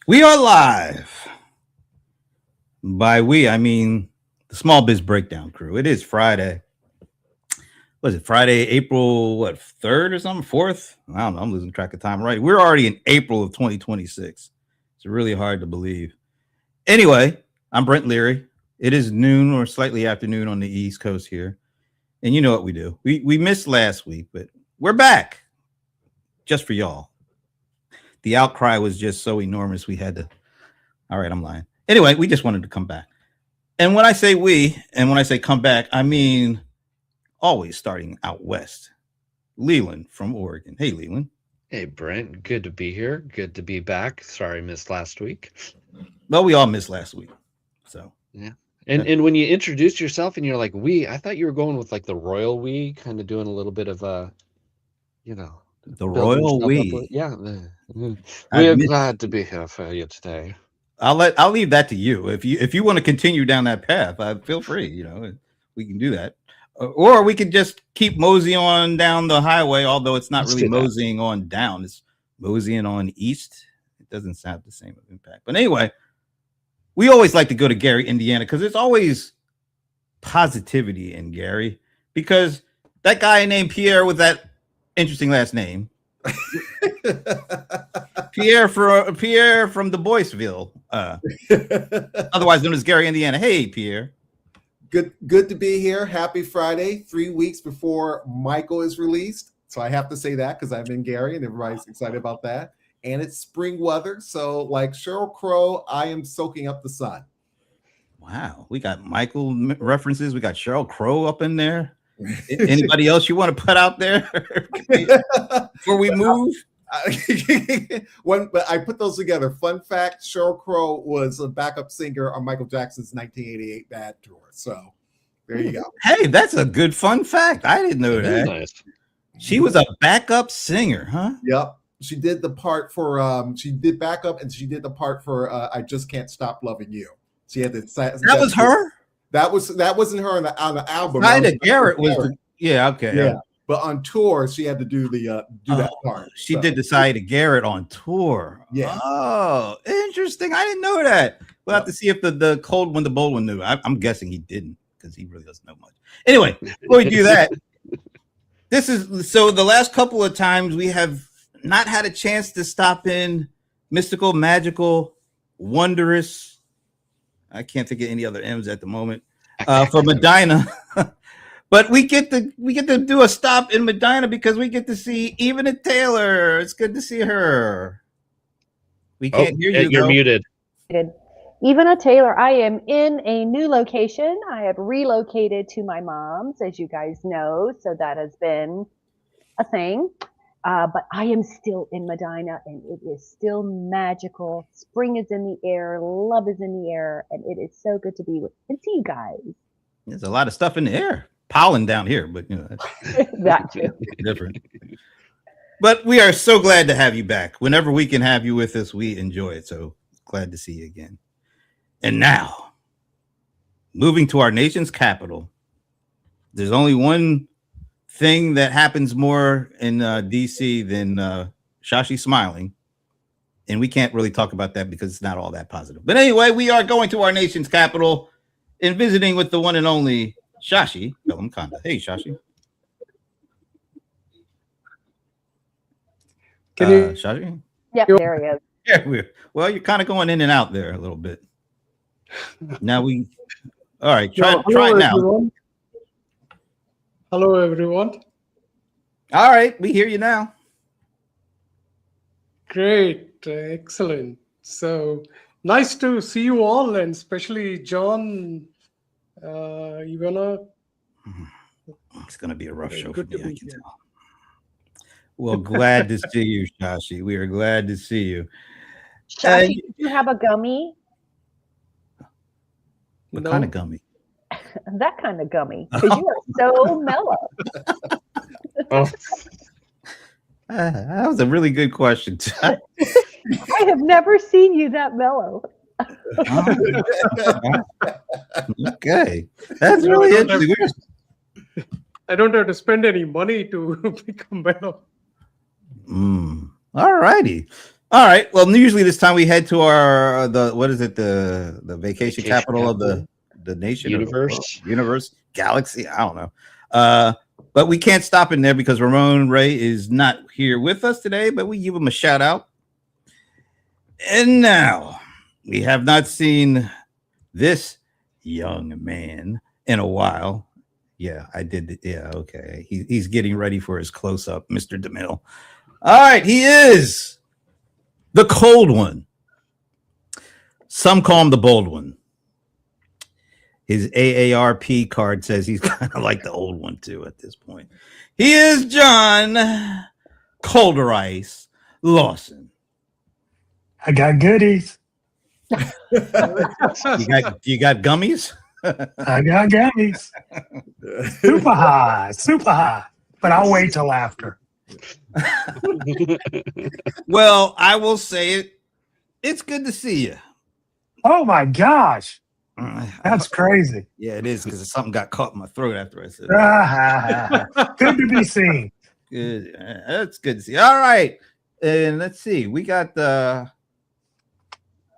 We are live. By we, I mean the Small Biz Breakdown crew. It is Friday. Was it Friday, April, 3rd or something? 4th? I don't know. I'm losing track of time. Right. We're already in April of 2026. It's really hard to believe. Anyway, I'm Brent Leary. It is noon or slightly afternoon on the East Coast here. And you know what we do. We missed last week, but we're back just for y'all. The outcry was just so enormous we had to. All right, I'm lying. Anyway, we just wanted to come back. And when I say we, and when I say come back, I mean always starting out west. Leland from Oregon. Hey, Leland. Hey, Brent. Good to be here. Good to be back. Sorry I missed last week. Well, we all missed last week. So yeah. And when you introduced yourself and you're like, we, I thought you were going with like the royal we, kind of doing a little bit of the royal we. Yeah. We're glad to be here for you today. I'll leave that to you. If you want to continue down that path, feel free. We can do that. Or we could just keep moseying on down the highway, although it's not really moseying on down. It's moseying on east. It doesn't have the same impact. But anyway, we always like to go to Gary, Indiana, because there's always positivity in Gary, because that guy named Pierre with that interesting last name, Pierre from the Boyceville, otherwise known as Gary, Indiana. Hey, Pierre. Good to be here. Happy Friday, 3 weeks before Michael is released. So I have to say that because I'm in Gary and everybody's excited about that. And it's spring weather. So like Sheryl Crow, I am soaking up the sun. Wow. We got Michael references. We got Sheryl Crow up in there. Anybody else you want to put out there before we move? But I put those together. Fun fact, Sheryl Crow was a backup singer on Michael Jackson's 1988 Bad Tour. So there you go. Hey, that's a good fun fact. I didn't know that. Nice. She was a backup singer, huh? Yep. She did the part for she did backup, and she did the part for I Just Can't Stop Loving You. She had that was her? That wasn't her on the album. Ida Garrett was yeah, okay. Yeah. But on tour, she had to do that part. She did the Saida Garrett on tour. Yeah. Oh, interesting. I didn't know that. We'll have to see if the cold one, the bold one knew. I'm guessing he didn't, because he really doesn't know much. Anyway, before we do that, the last couple of times we have not had a chance to stop in mystical, magical, wondrous. I can't think of any other M's at the moment for Medina. But we get to do a stop in Medina because we get to see Evena Taylor. It's good to see her. We can't hear you. You're muted. Evena Taylor, I am in a new location. I have relocated to my mom's, as you guys know, so that has been a thing. But I am still in Medina, and it is still magical. Spring is in the air, love is in the air, and it is so good to be with and see you guys. There's a lot of stuff in the air. Pollen down here, but that too. Different. But we are so glad to have you back. Whenever we can have you with us, we enjoy it. So glad to see you again. And now, moving to our nation's capital, there's only one thing that happens more in DC than Shashi smiling. And we can't really talk about that because it's not all that positive. But anyway, we are going to our nation's capital and visiting with the one and only Shashi Bellamkonda. Hey, Shashi. Can you? Shashi? Yep, there he is. Yeah, well, you're kind of going in and out there a little bit. Now all right, try it now. Everyone. Hello, everyone. All right, we hear you now. Great, excellent. So nice to see you all, and especially John. Ivana. It's going to be a rough show for me, I can tell. Well, glad to see you, Shashi. We are glad to see you. Shashi, did you have a gummy? What kind of gummy? That kind of gummy, because you are so mellow. That was a really good question. I have never seen you that mellow. Okay, that's really interesting. I don't have to spend any money to become better. All righty. All right. Well, usually this time we head to our what is it, the vacation capital of the nation or the world, Universe. universe, galaxy. I don't know. But we can't stop in there because Ramon Ray is not here with us today. But we give him a shout out. And now we have not seen this young man in a while. Yeah, I did. Yeah, okay. He's getting ready for his close up, Mr. DeMille. All right, he is the cold one. Some call him the bold one. His AARP card says he's kind of like the old one too at this point. He is John Colder Ice Lawson. I got goodies. You got gummies? I got gummies. Super high. But I'll wait till after. Well, I will say it. It's good to see you. Oh my gosh. That's crazy. Yeah, it is because something got caught in my throat after I said that. Good to be seen. Good. That's good to see. All right. And let's see. We got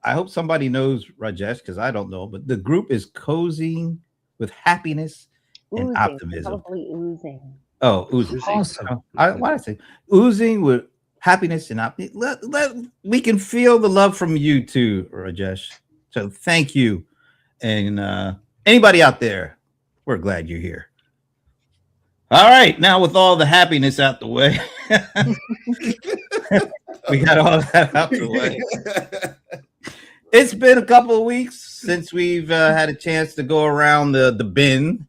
I hope somebody knows Rajesh because I don't know, but the group is cozying with happiness and Oozing, optimism. probably oozing. Oh, oozing. Awesome. Why did I say oozing with happiness and optimism? We can feel the love from you too, Rajesh. So thank you. And anybody out there, we're glad you're here. All right, now with all the happiness out the way, we got all that out the way. It's been a couple of weeks since we've had a chance to go around the bin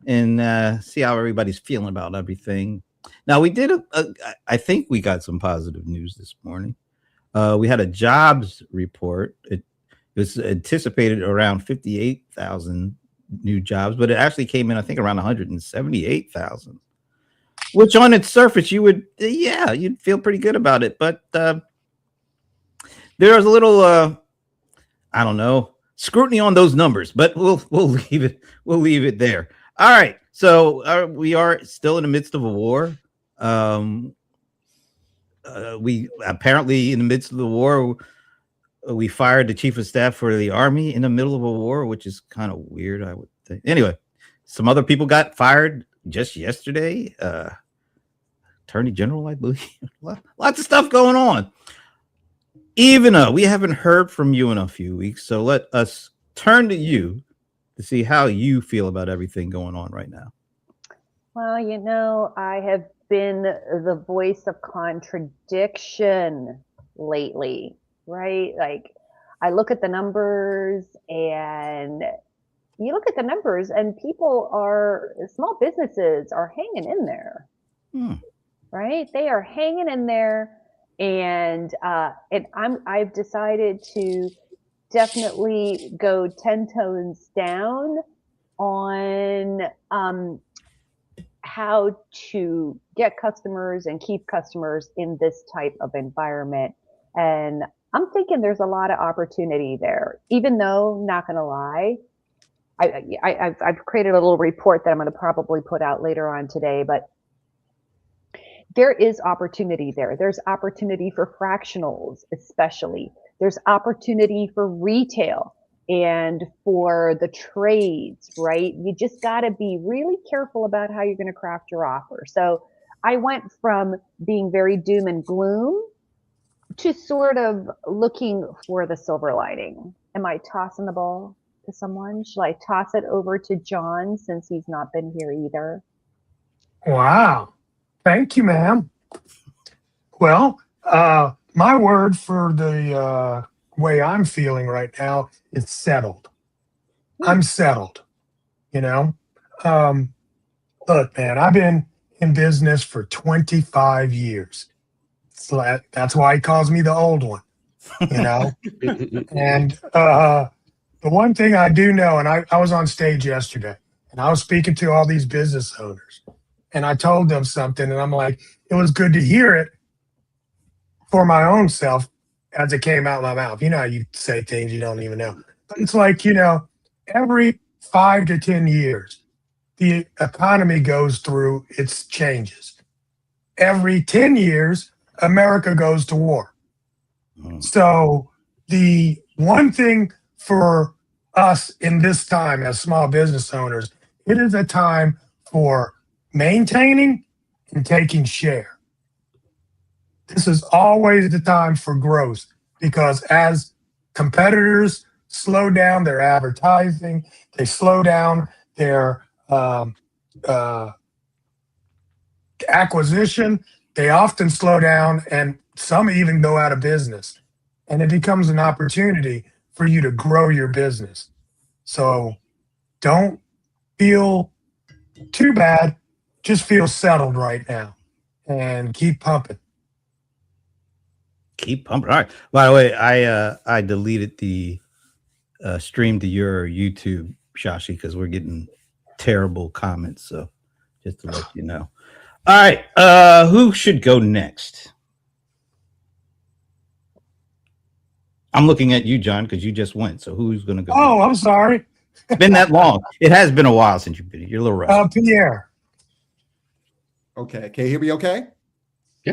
and see how everybody's feeling about everything. Now, we did I think we got some positive news this morning. We had a jobs report. It was anticipated around 58,000 new jobs, but it actually came in, I think, around 178,000, which on its surface, you'd feel pretty good about it. But there's a little, I don't know, scrutiny on those numbers, but we'll leave it there. All right. So we are still in the midst of a war. We apparently in the midst of the war, we fired the chief of staff for the army in the middle of a war, which is kind of weird, I would think. Anyway, some other people got fired just yesterday. Attorney General, I believe. Lots of stuff going on. Ivana, we haven't heard from you in a few weeks, so let us turn to you to see how you feel about everything going on right now. Well, I have been the voice of contradiction lately. Right? Like I look at the numbers and small businesses are hanging in there. Right? They are hanging in there. And I've decided to definitely go 10 tones down on how to get customers and keep customers in this type of environment. And I'm thinking there's a lot of opportunity there, even though, not going to lie, I've created a little report that I'm going to probably put out later on today, but there is opportunity there. There's opportunity for fractionals, especially. There's opportunity for retail and for the trades, right? You just got to be really careful about how you're going to craft your offer. So I went from being very doom and gloom to sort of looking for the silver lining. Am I tossing the ball to someone? Should I toss it over to John since he's not been here either? Wow. Thank you, ma'am. Well, my word for the way I'm feeling right now is settled. I'm settled, Look, man, I've been in business for 25 years. So that's why he calls me the old one, And the one thing I do know, and I was on stage yesterday, and I was speaking to all these business owners, and I told them something, and I'm like, it was good to hear it for my own self as it came out of my mouth. You know how you say things you don't even know. But it's like, every 5 to 10 years, the economy goes through its changes. Every 10 years, America goes to war. So the one thing for us in this time as small business owners, it is a time for maintaining and taking share. This is always the time for growth because as competitors slow down their advertising, they slow down their acquisition, they often slow down and some even go out of business. And it becomes an opportunity for you to grow your business. So don't feel too bad, just feel settled right now and keep pumping. Keep pumping. All right. By the way, I deleted the stream to your YouTube, Shashi, because we're getting terrible comments. So just to let you know. All right. Who should go next? I'm looking at you, John, because you just went. So who's going to go? Oh, I'm sorry. It's been that long. It has been a while since you've been here. You're a little rusty. Pierre. Okay. Can you hear me okay?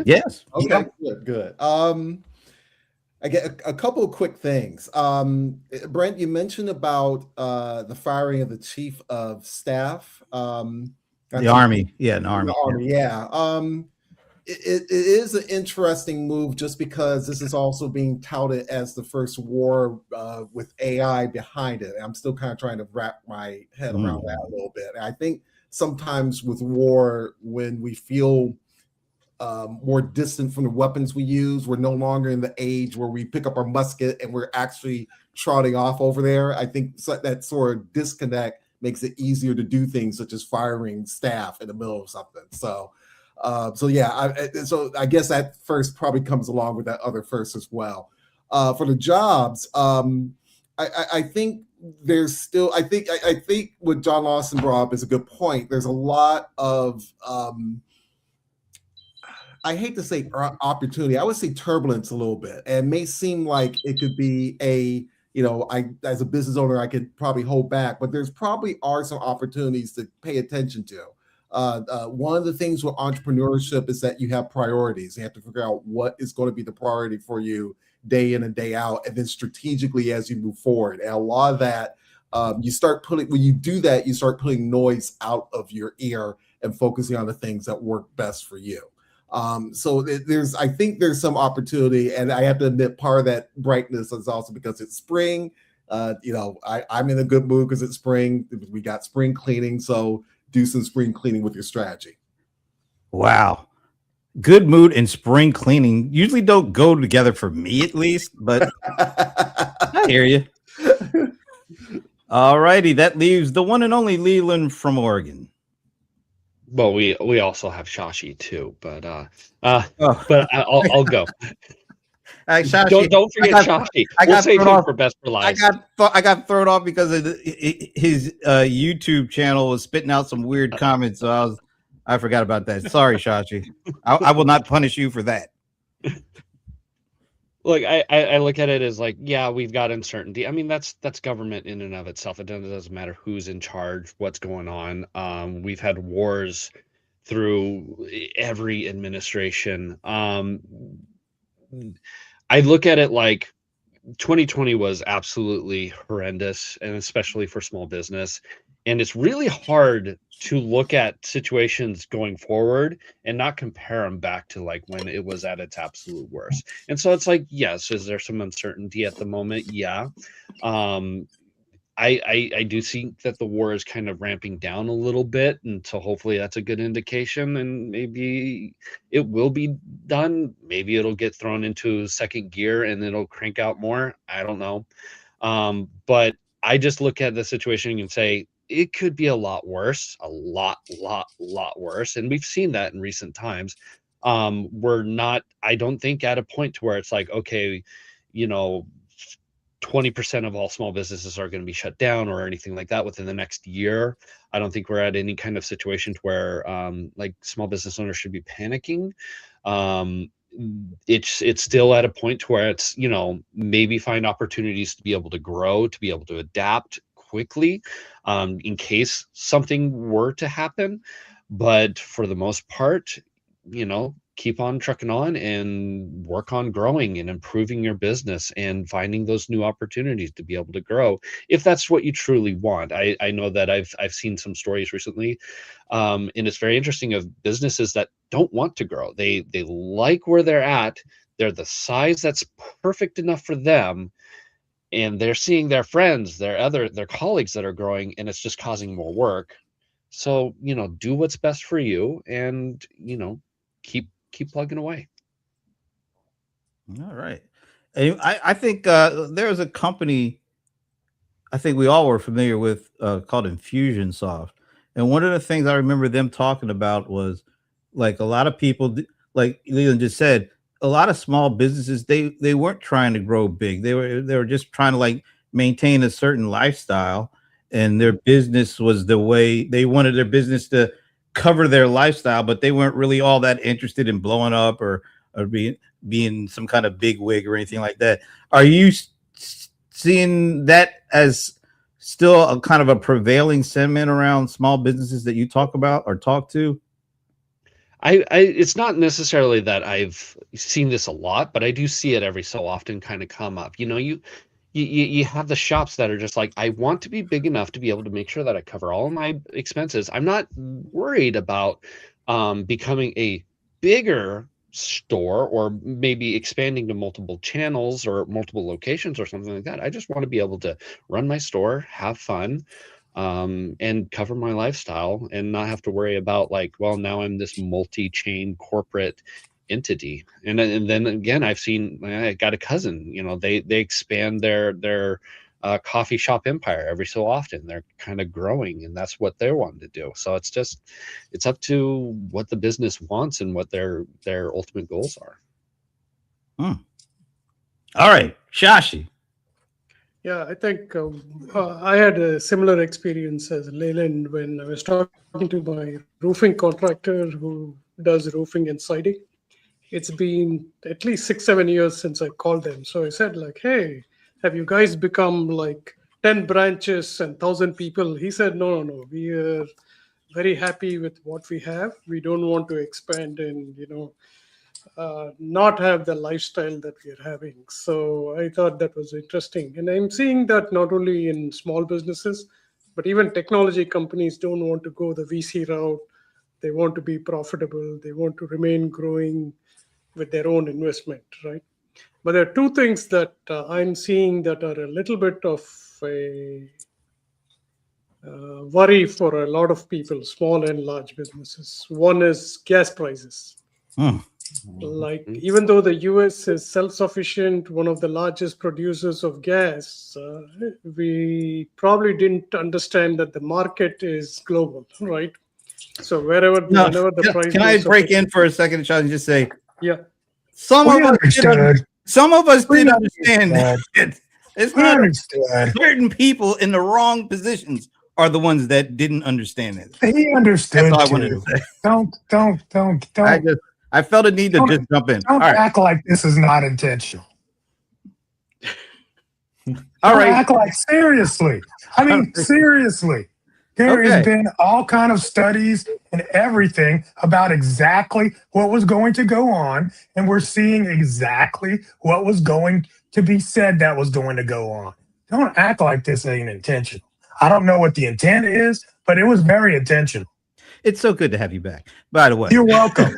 Yes. Okay, good. I get a couple of quick things. Brent, you mentioned about the firing of the chief of staff. The Army. Yeah, an Army. The Army, yeah. It is an interesting move just because this is also being touted as the first war with AI behind it. I'm still kind of trying to wrap my head around that a little bit. I think sometimes with war, when we feel more distant from the weapons we use, we're no longer in the age where we pick up our musket and we're actually trotting off over there. I think that sort of disconnect makes it easier to do things such as firing staff in the middle of something. So I guess that first probably comes along with that other first as well. For the jobs, I think there's still, I think what John Lawson brought up is a good point. There's a lot of, I hate to say opportunity, I would say turbulence a little bit. And it may seem like it could be as a business owner, I could probably hold back, but there's probably are some opportunities to pay attention to. One of the things with entrepreneurship is that you have priorities. You have to figure out what is going to be the priority for you day in and day out, and then strategically as you move forward. And a lot of that, when you do that, you start putting noise out of your ear and focusing on the things that work best for you. I think there's some opportunity, and I have to admit part of that brightness is also because it's spring. I'm in a good mood because it's spring. We got spring cleaning, so do some spring cleaning with your strategy. Wow. Good mood and spring cleaning usually don't go together for me, at least, but I hear you. All righty. That leaves the one and only Leland from Oregon. Well, we also have Shashi too, but I'll go. Shashi, don't forget Shashi. We'll save him for best for last. I got thrown off because of his YouTube channel was spitting out some weird comments, so I forgot about that. Sorry, Shashi. I will not punish you for that. Look, I look at it as like, yeah, we've got uncertainty. I mean, that's government in and of itself. It doesn't matter who's in charge, what's going on. We've had wars through every administration. I look at it like 2020 was absolutely horrendous, and especially for small business. And it's really hard to look at situations going forward and not compare them back to like when it was at its absolute worst. And so it's like, yes, is there some uncertainty at the moment? Yeah. I do think that the war is kind of ramping down a little bit, and so hopefully that's a good indication, and maybe it will be done. Maybe it'll get thrown into second gear and it'll crank out more. I don't know. But I just look at the situation and say, it could be a lot worse, a lot worse. And we've seen that in recent times. We're not, I don't think, at a point to where it's like, okay, 20% of all small businesses are going to be shut down or anything like that within the next year. I don't think we're at any kind of situation where like small business owners should be panicking. It's still at a point to where it's, maybe find opportunities to be able to grow, to be able to adapt quickly in case something were to happen. But for the most part, keep on trucking on and work on growing and improving your business and finding those new opportunities to be able to grow, if that's what you truly want. I know that I've seen some stories recently, and it's very interesting, of businesses that don't want to grow. They like where they're at. They're the size that's perfect enough for them, and they're seeing their friends, their colleagues that are growing, and it's just causing more work. So, do what's best for you, and keep plugging away. All right. And I think there's a company I think we all were familiar with called Infusionsoft. And one of the things I remember them talking about was like a lot of people, like Leland just said, a lot of small businesses, they weren't trying to grow big. They were just trying to like maintain a certain lifestyle, and their business was the way they wanted their business to cover their lifestyle, but they weren't really all that interested in blowing up or being some kind of big wig or anything like that. Are you seeing that as still a kind of a prevailing sentiment around small businesses that you talk about or talk to? It's not necessarily that I've seen this a lot, but I do see it every so often kind of come up. You have the shops that are just like, I want to be big enough to be able to make sure that I cover all of my expenses. I'm not worried about becoming a bigger store, or maybe expanding to multiple channels or multiple locations or something like that. I just want to be able to run my store, have fun, and cover my lifestyle, and not have to worry about like, well, now I'm this multi-chain corporate entity. And then again, I got a cousin, they expand their coffee shop empire every so often. They're kind of growing, and that's what they're wanting to do. So it's up to what the business wants and what their ultimate goals are. All right, Shashi. Yeah, I think I had a similar experience as Leyland when I was talking to my roofing contractor who does roofing and siding. It's been at least 6-7 years since I called them. So I said like, hey, have you guys become like 10 branches and 1,000 people? He said, no. We are very happy with what we have. We don't want to expand and, not have the lifestyle that we are having. So I thought that was interesting. And I'm seeing that not only in small businesses, but even technology companies don't want to go the VC route. They want to be profitable. They want to remain growing with their own investment, right? But there are two things that I'm seeing that are a little bit of a worry for a lot of people, small and large businesses. One is gas prices. Like, even though the US is self-sufficient, one of the largest producers of gas, we probably didn't understand that the market is global, right? So whenever the price. Can I break in for a second, Sean, and just say, yeah, some of us did understand that. It's not certain people in the wrong positions are the ones that didn't understand it. He understood. That's all I wanted to say. Don't. I felt a need to just jump in. Don't act like this is not intentional. All right. Act like seriously. I mean, seriously. There has been all kind of studies and everything about exactly what was going to go on, and we're seeing exactly what was going to be said that was going to go on. Don't act like this ain't intentional. I don't know what the intent is, but it was very intentional. It's so good to have you back. By the way, you're welcome.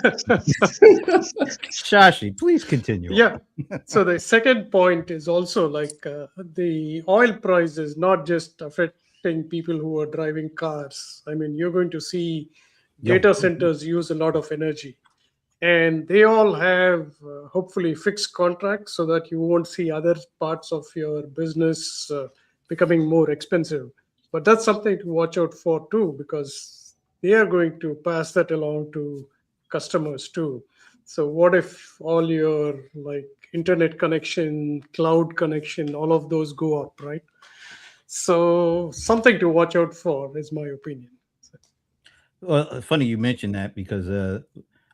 Shashi, please continue. Yeah. So the second point is also like the oil price is not just affecting people who are driving cars. I mean, you're going to see data centers use a lot of energy, and they all have hopefully fixed contracts so that you won't see other parts of your business becoming more expensive. But that's something to watch out for too, because they are going to pass that along to customers too. So what if all your like internet connection, cloud connection, all of those go up, right? So something to watch out for is my opinion. Well, funny you mentioned that, because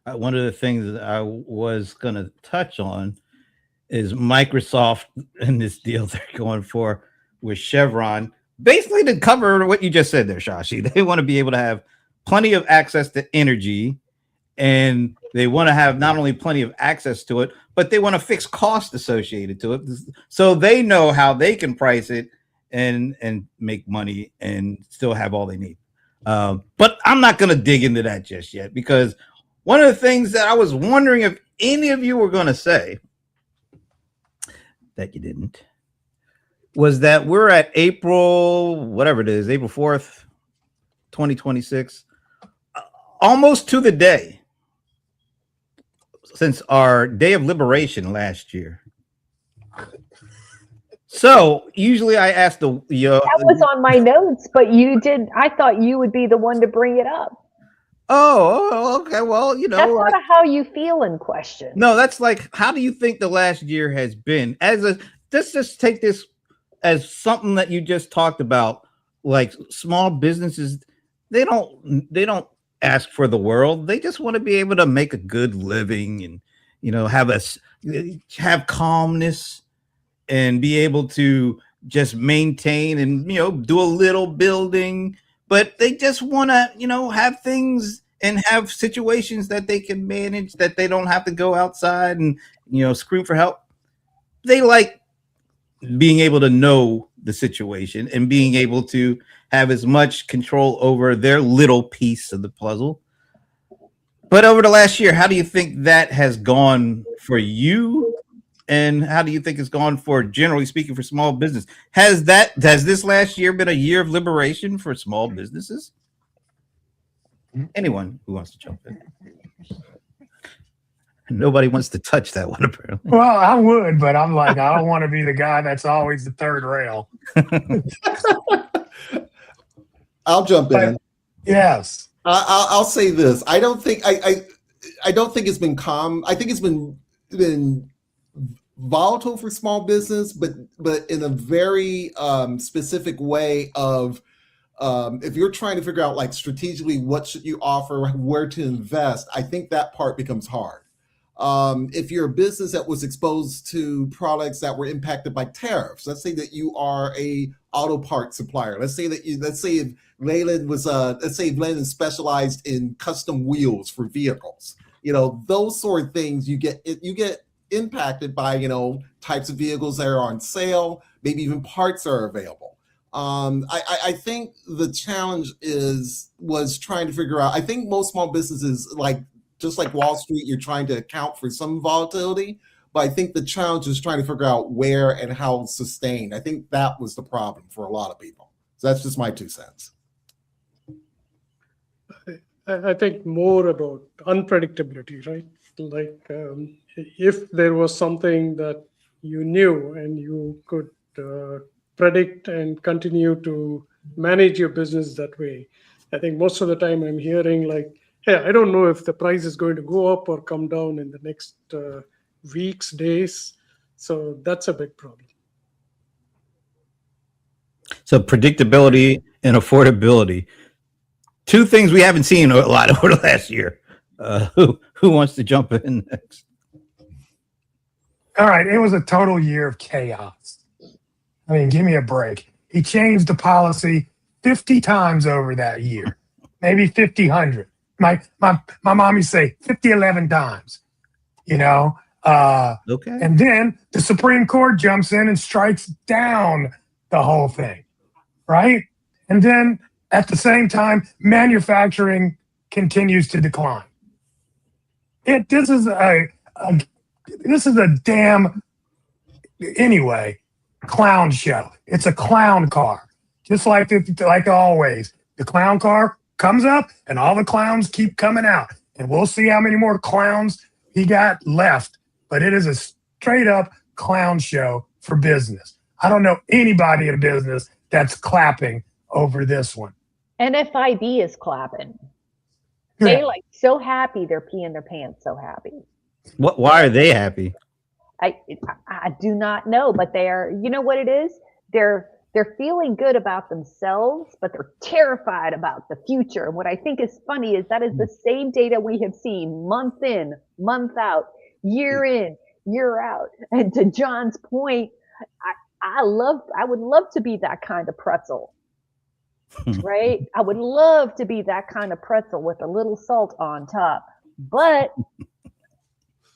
one of the things that I was going to touch on is Microsoft and this deal they're going for with Chevron, basically to cover what you just said there, Shashi. They want to be able to have plenty of access to energy and They want to have not only plenty of access to it, but they want a fixed cost associated to it, so they know how they can price it and make money and still have all they need. But I'm not going to dig into that just yet, because one of the things that I was wondering if any of you were going to say that you didn't was that we're at April, whatever it is, April 4th, 2026, almost to the day since our day of liberation last year. So usually I ask the That was on my notes, but you did. I thought you would be the one to bring it up. Okay. Well, That's not a how you feel in question. No, that's like, how do you think the last year has been? Let's just take this as something that you just talked about. Like, small businesses, they don't ask for the world. They just want to be able to make a good living and have calmness and be able to just maintain and do a little building. But they just want to have things and have situations that they can manage, that they don't have to go outside and scream for help. They like being able to know the situation and being able to have as much control over their little piece of the puzzle. But over the last year, how do you think that has gone for you? And how do you think it's gone for, generally speaking, for small business? Has this last year been a year of liberation for small businesses? Anyone who wants to jump in. Nobody wants to touch that one, apparently. Well, I would, but I'm like, I don't want to be the guy that's always the third rail. I'll jump in. Yes. I'll say this. I don't think it's been calm. I think it's been volatile for small business, but in a very specific way of if you're trying to figure out, like, strategically what should you offer, where to invest, I think that part becomes hard. If you're a business that was exposed to products that were impacted by tariffs, let's say that you are a auto parts supplier. Let's say if Leyland specialized in custom wheels for vehicles, those sort of things, you get impacted by, types of vehicles that are on sale, maybe even parts are available. I think the challenge was trying to figure out, I think most small businesses, just like Wall Street, you're trying to account for some volatility, but I think the challenge is trying to figure out where and how it's sustained. I think that was the problem for a lot of people. So that's just my 2 cents. I think more about unpredictability, right? Like, if there was something that you knew and you could predict and continue to manage your business that way. I think most of the time I'm hearing like, hey, I don't know if the price is going to go up or come down in the next weeks, days. So that's a big problem. So predictability and affordability, 2 things we haven't seen a lot over the last year. Who wants to jump in next? All right. It was a total year of chaos. I mean, give me a break. He changed the policy 50 times over that year, maybe 50, 100. My mom used to say 50, 11 times, Okay. And then the Supreme Court jumps in and strikes down the whole thing, right? And then at the same time, manufacturing continues to decline. This is a damn, anyway, clown show. It's a clown car, just like always. The clown car comes up, and all the clowns keep coming out, and we'll see how many more clowns he got left. But it is a straight up clown show for business. I don't know anybody in business that's clapping over this one. NFIB is clapping. Yeah. They so happy they're peeing their pants. So happy. Why are they happy? I do not know, but they are. You know what it is? They're feeling good about themselves, but they're terrified about the future. And what I think is funny is that is the same data we have seen month in, month out, year in, year out. And to John's point, I would love to be that kind of pretzel, right? I would love to be that kind of pretzel with a little salt on top. But,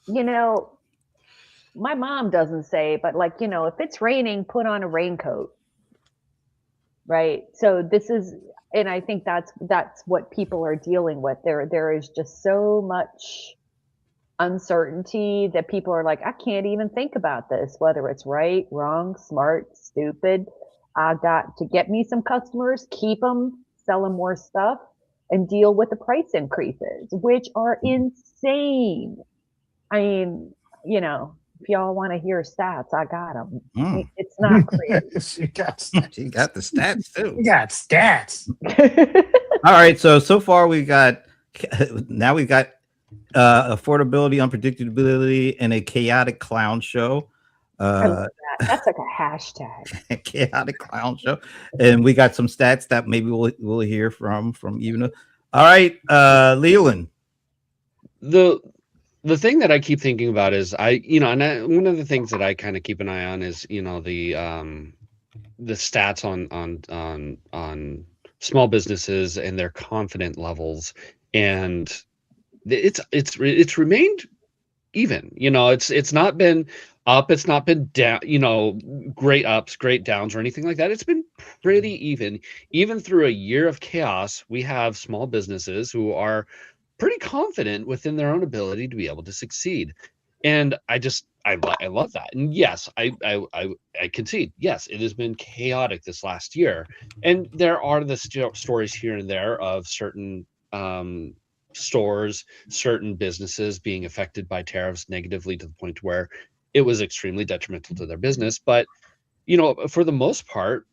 you know, my mom doesn't say, but like, if it's raining, put on a raincoat, right? So this is, and I think that's what people are dealing with. There is just so much uncertainty that people are like, I can't even think about this, whether it's right, wrong, smart, stupid. I got to get me some customers, keep them, sell them more stuff, and deal with the price increases, which are insane. I mean, if y'all want to hear stats, I got them. Mm. It's not crazy. She got She got the stats too. you got stats. All right, so far we've got affordability, unpredictability, and a chaotic clown show. I love that. That's like a hashtag. Chaotic clown show, and we got some stats that maybe we'll hear from Eva. All right, Leland. The thing that I keep thinking about is one of the things that I kind of keep an eye on is the stats on small businesses and their confidence levels, and it's remained even. It's not been up, it's not been down, great ups, great downs, or anything like that. It's been pretty even through a year of chaos. We have small businesses who are pretty confident within their own ability to be able to succeed, and I love that. And yes, I concede, yes, it has been chaotic this last year, and there are the stories here and there of certain stores, certain businesses being affected by tariffs negatively to the point where it was extremely detrimental to their business. But for the most part,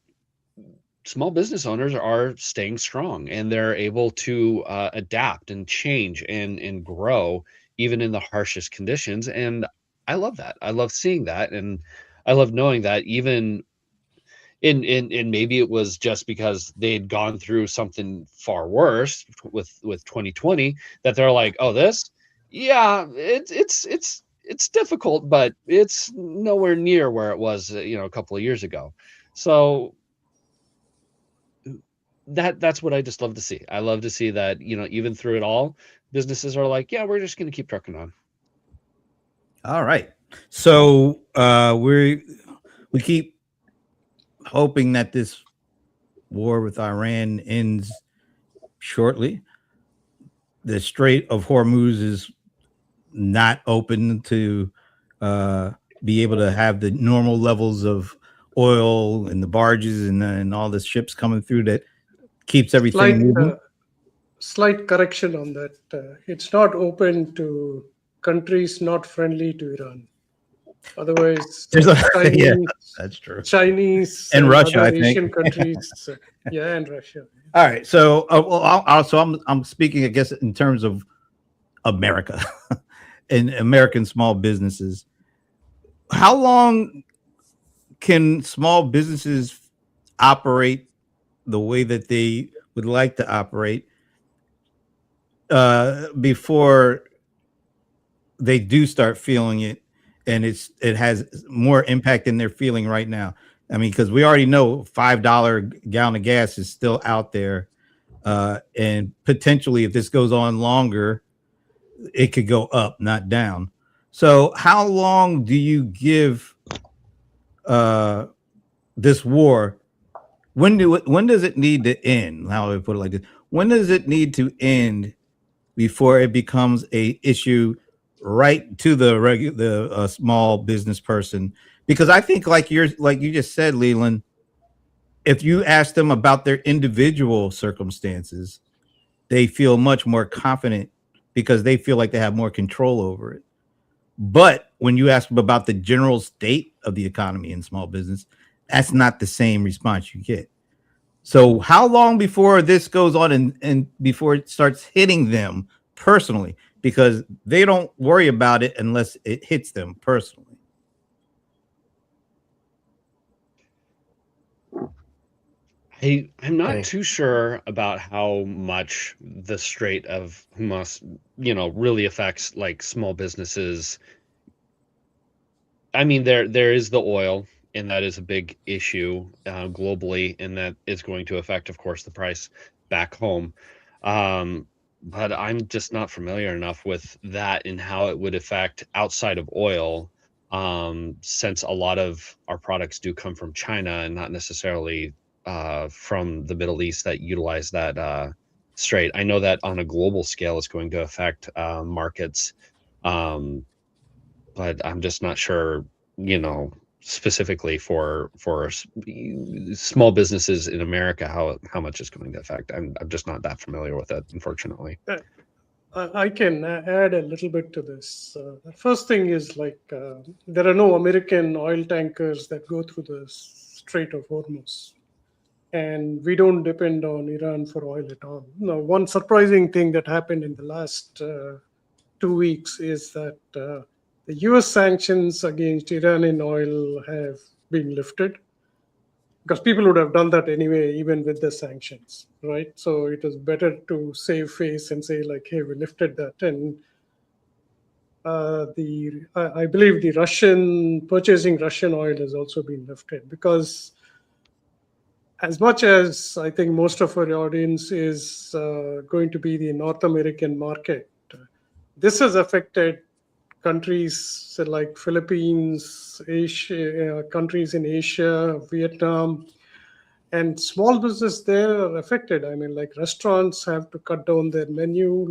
small business owners are staying strong, and they're able to adapt and change and grow even in the harshest conditions. And I love that. I love seeing that, and I love knowing that even in maybe it was just because they'd gone through something far worse with 2020, that they're like, oh, it's difficult, but it's nowhere near where it was a couple of years ago. So that's what I just love to see. I love to see that, even through it all, businesses are like, yeah, we're just going to keep trucking on. All right. So we keep hoping that this war with Iran ends shortly. The Strait of Hormuz is not open to be able to have the normal levels of oil and the barges and all the ships coming through that keeps everything moving. Slight correction on that. It's not open to countries not friendly to Iran. Otherwise, Chinese, yeah, that's true. Chinese and Russia, I think. Asian countries, yeah, and Russia. All right, so I'm speaking, I guess, in terms of America and American small businesses. How long can small businesses operate the way that they would like to operate before they do start feeling it, and it has more impact than they're feeling right now? I mean, because we already know $5 gallon of gas is still out there, and potentially, if this goes on longer, it could go up, not down. So, how long do you give this war? When does it need to end? How do I put it like this? When does it need to end before it becomes a issue right to the small business person? Because I think, like you just said, Leland, if you ask them about their individual circumstances, they feel much more confident because they feel like they have more control over it. But when you ask them about the general state of the economy in small business, that's not the same response you get. So how long before this goes on and before it starts hitting them personally? Because they don't worry about it unless it hits them personally. I'm not too sure about how much the Strait of Hormuz, really affects like small businesses. I mean, there is the oil, and that is a big issue globally, and that is going to affect, of course, the price back home. but I'm just not familiar enough with that and how it would affect outside of oil, since a lot of our products do come from China and not necessarily from the Middle East that utilize that strait. I know that on a global scale, it's going to affect markets, um, but I'm just not sure, specifically for small businesses in America, how much it's going to affect. I'm just not that familiar with it, unfortunately. I can add a little bit to this. The first thing is there are no American oil tankers that go through the Strait of Hormuz, and we don't depend on Iran for oil at all. Now, one surprising thing that happened in the last 2 weeks is that the US sanctions against Iranian oil have been lifted, because people would have done that anyway, even with the sanctions, right? So it was better to save face and say like, hey, we lifted that. And I believe the purchasing Russian oil has also been lifted, because as much as I think most of our audience is going to be the North American market, this has affected countries like Philippines, Asia, countries in Asia, Vietnam, and small business there are affected. I mean, like restaurants have to cut down their menu,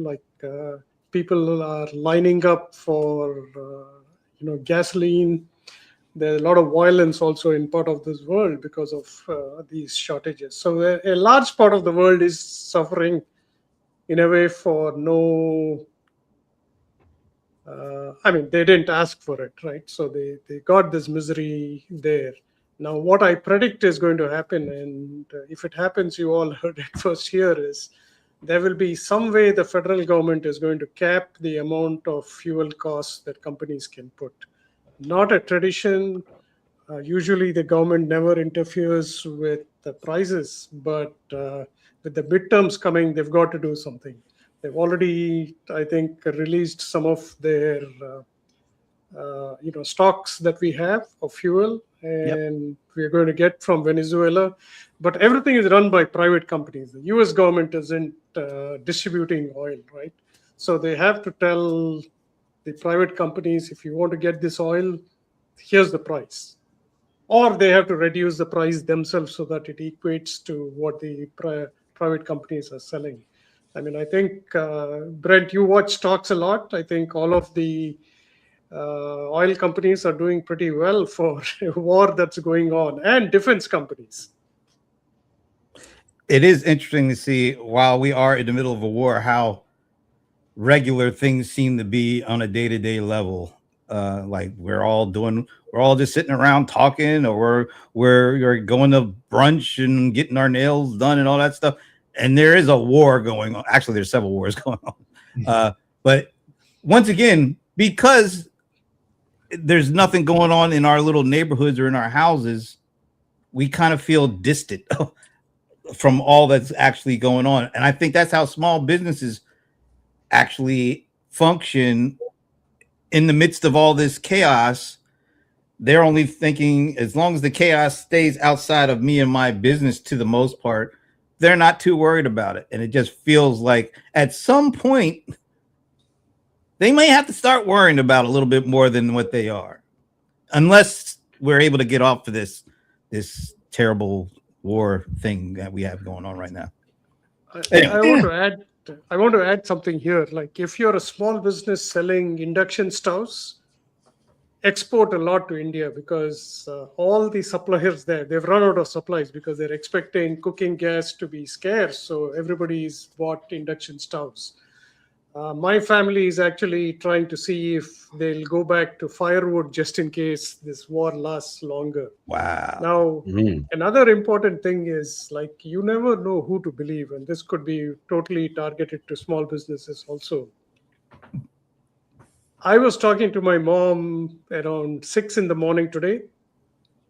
people are lining up for gasoline. There's a lot of violence also in part of this world because of these shortages. So a large part of the world is suffering in a way for no they didn't ask for it, right? So they got this misery there. Now, what I predict is going to happen, and if it happens, you all heard it first here, is there will be some way the federal government is going to cap the amount of fuel costs that companies can put. Not a tradition. Usually the government never interferes with the prices, but with the midterms coming, they've got to do something. They've already, I think, released some of their stocks that we have of fuel, and we're going to get from Venezuela. But everything is run by private companies. The US government isn't distributing oil, right? So they have to tell the private companies, if you want to get this oil, here's the price. Or they have to reduce the price themselves so that it equates to what the private companies are selling. I mean, I think, Brent, you watch stocks a lot. I think all of the oil companies are doing pretty well for a war that's going on, and defense companies. It is interesting to see, while we are in the middle of a war, how regular things seem to be on a day-to-day level. Like we're all just sitting around talking, or we're going to brunch and getting our nails done and all that stuff. And there is a war going on. Actually, there's several wars going on. But once again, because there's nothing going on in our little neighborhoods or in our houses, we kind of feel distant from all that's actually going on. And I think that's how small businesses actually function in the midst of all this chaos. They're only thinking, as long as the chaos stays outside of me and my business, to the most part, they're not too worried about it. And it just feels like at some point they may have to start worrying about a little bit more than what they are, unless we're able to get off of this terrible war thing that we have going on right now. I want to add something here. Like, if you're a small business selling induction stoves, export a lot to India, because all the suppliers there, they've run out of supplies because they're expecting cooking gas to be scarce. So everybody's bought induction stoves. My family is actually trying to see if they'll go back to firewood just in case this war lasts longer. Wow. Now, another important thing is, like, you never know who to believe, and this could be totally targeted to small businesses also. I was talking to my mom around 6 in the morning today,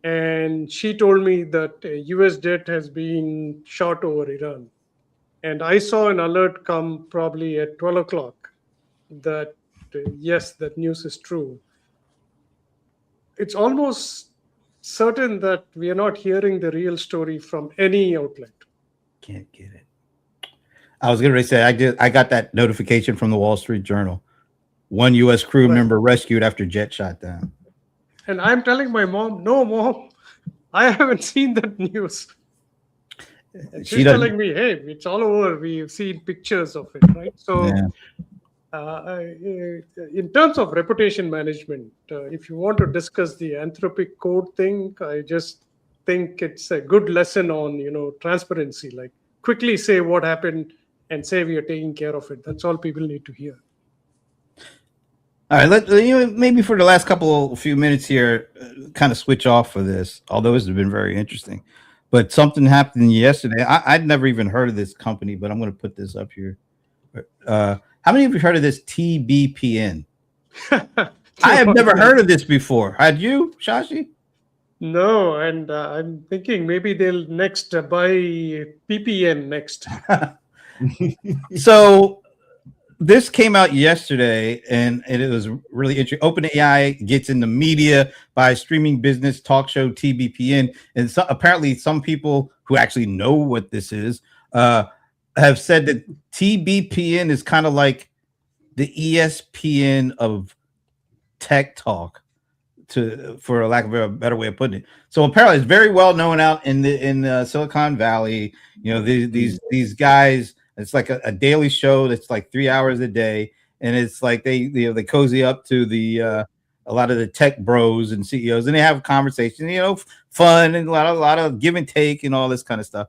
and she told me that a US jet has been shot over Iran. And I saw an alert come probably at 12 o'clock that, yes, that news is true. It's almost certain that we are not hearing the real story from any outlet. Can't get it. I was going to say I got that notification from the Wall Street Journal. One U.S. crew Right. member rescued after jet shot down. And I'm telling my mom, no, mom, I haven't seen that news. And She she's doesn't. telling me, hey, it's all over. We've seen pictures of it, right? So, in terms of reputation management, if you want to discuss the Anthropic code thing, I just think it's a good lesson on, transparency. Like, quickly say what happened and say we are taking care of it. That's all people need to hear. All right, maybe for the last few minutes here, kind of switch off for this. Although this has been very interesting, but something happened yesterday. I'd never even heard of this company, but I'm going to put this up here. How many of you heard of this TBPN? I have never heard of this before. Had you, Shashi? No, and I'm thinking maybe they'll next buy PPN next. So this came out yesterday, and it was really interesting. OpenAI gets in the media by streaming business talk show TBPN, and apparently some people who actually know what this is have said that TBPN is kind of like the ESPN of tech talk, for a lack of a better way of putting it. So apparently it's very well known out in the Silicon Valley. These guys. It's like a daily show that's like 3 hours a day, and it's like they cozy up to a lot of the tech bros and CEOs, and they have conversations, fun and a lot of give and take and all this kind of stuff.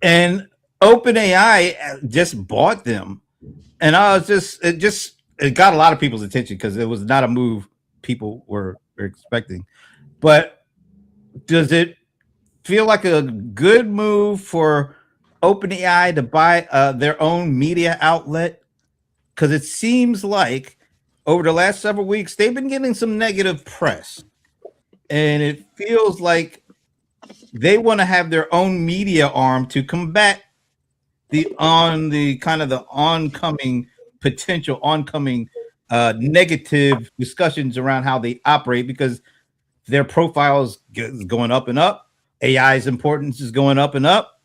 And OpenAI just bought them, and it got a lot of people's attention because it was not a move people were expecting. But does it feel like a good move for OpenAI to buy their own media outlet? Because it seems like over the last several weeks they've been getting some negative press, and it feels like they want to have their own media arm to combat the oncoming negative discussions around how they operate, because their profiles is going up and up. AI's importance is going up and up.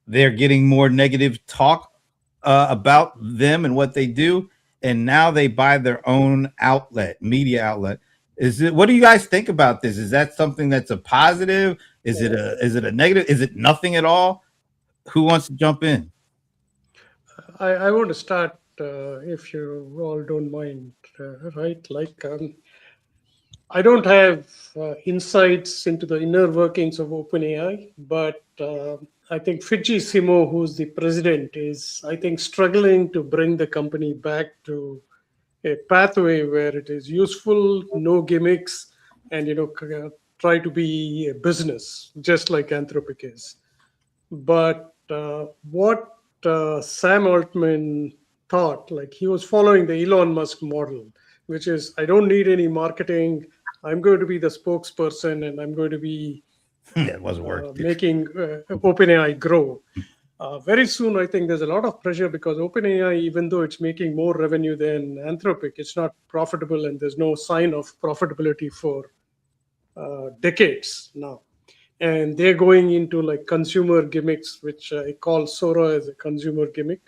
They're getting more negative talk about them and what they do, and now they buy their own media outlet. What do you guys think about this? Is that something that's a positive? Is it a negative? Is it nothing at all? Who wants to jump in? I want to start, if you all don't mind, right? Like, I don't have insights into the inner workings of OpenAI, but I think Fidji Simo, who's the president, is, I think, struggling to bring the company back to a pathway where it is useful, no gimmicks, and try to be a business, just like Anthropic is. But what Sam Altman thought, like he was following the Elon Musk model, which is, I don't need any marketing. I'm going to be the spokesperson, and I'm going to be it wasn't working. Making OpenAI grow. Very soon, I think there's a lot of pressure because OpenAI, even though it's making more revenue than Anthropic, it's not profitable, and there's no sign of profitability for decades now. And they're going into like consumer gimmicks, which I call Sora as a consumer gimmick.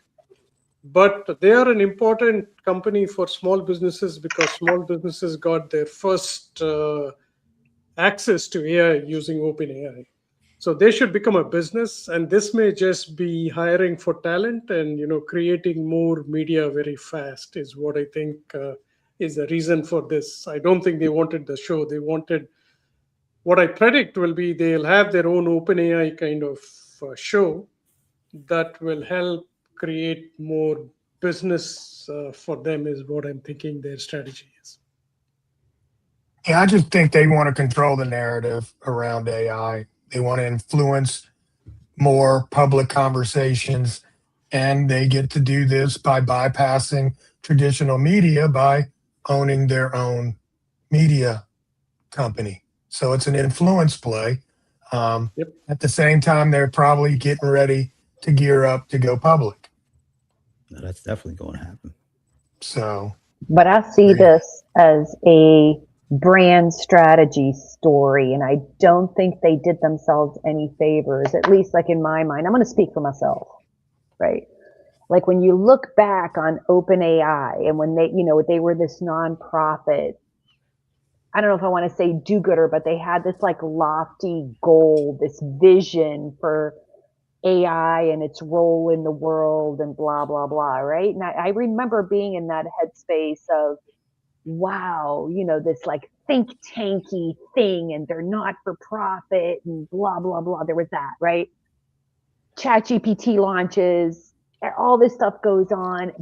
But they are an important company for small businesses because small businesses got their first access to AI using OpenAI. So they should become a business, and this may just be hiring for talent and creating more media very fast is what I think is the reason for this. I don't think they wanted the show. They wanted, what I predict will be, they'll have their own OpenAI kind of show that will help create more business for them is what I'm thinking their strategy is. Yeah, I just think they want to control the narrative around AI. They want to influence more public conversations, and they get to do this by bypassing traditional media by owning their own media company. So it's an influence play. Yep. At the same time, they're probably getting ready to gear up to go public. No, that's definitely going to happen. So, but I see this as a brand strategy story, and I don't think they did themselves any favors, at least like in my mind. I'm going to speak for myself. right? Like when you look back on OpenAI and when they were this nonprofit, I don't know if I want to say do-gooder, but they had this like lofty goal, this vision for AI and its role in the world and blah, blah, blah, right? And I remember being in that headspace of, wow, this like think tanky thing and they're not for profit and blah, blah, blah. There was that, right? ChatGPT launches, all this stuff goes on.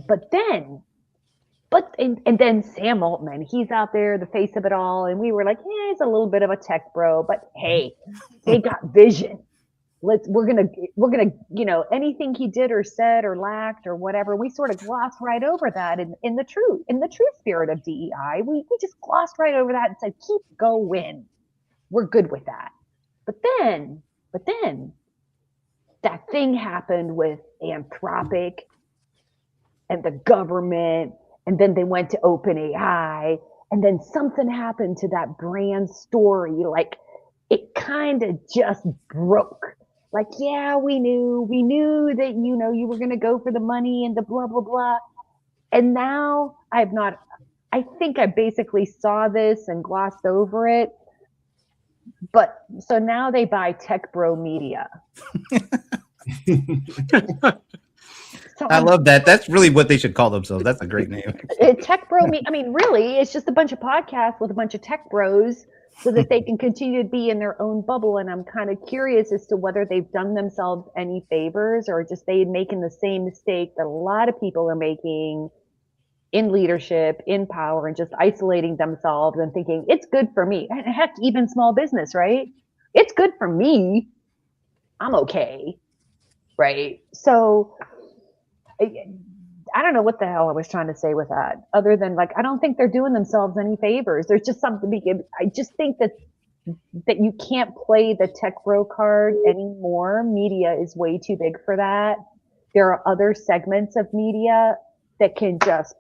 And then Sam Altman, he's out there, the face of it all. And we were like, yeah, he's a little bit of a tech bro, but hey, they got vision. We're gonna, anything he did or said or lacked or whatever, we sort of glossed right over that in the true spirit of DEI. We just glossed right over that and said, keep going. We're good with that. But then that thing happened with Anthropic and the government, and then they went to OpenAI, and then something happened to that brand story. Like it kind of just broke. Like, yeah, we knew that, you were going to go for the money and the blah, blah, blah. And now I think I basically saw this and glossed over it. But so now they buy Tech Bro Media. So I love that. That's really what they should call themselves. That's a great name. Tech Bro Media. I mean, really, it's just a bunch of podcasts with a bunch of tech bros so that they can continue to be in their own bubble. And I'm kind of curious as to whether they've done themselves any favors or just they making the same mistake that a lot of people are making in leadership, in power, and just isolating themselves and thinking it's good for me. And heck, even small business, right? It's good for me. I'm okay, right? So I don't know what the hell I was trying to say with that, other than like I don't think they're doing themselves any favors. There's just something. I just think that you can't play the tech bro card anymore. Media is way too big for that. There are other segments of media that can just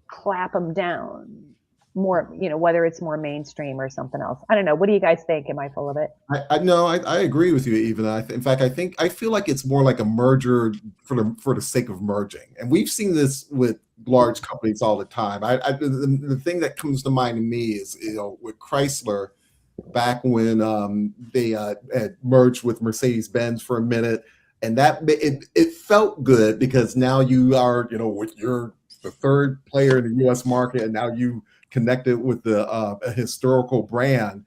clap them down more, whether it's more mainstream or something else. I don't know. What do you guys think? Am I full of it? I agree with you, even. In fact, I feel like it's more like a merger for the sake of merging, and we've seen this with large companies all the time. The thing that comes to mind to me is with Chrysler back when they had merged with Mercedes-Benz for a minute, and that it felt good because now you are you're the third player in the U.S. market, and now you connected with a historical brand.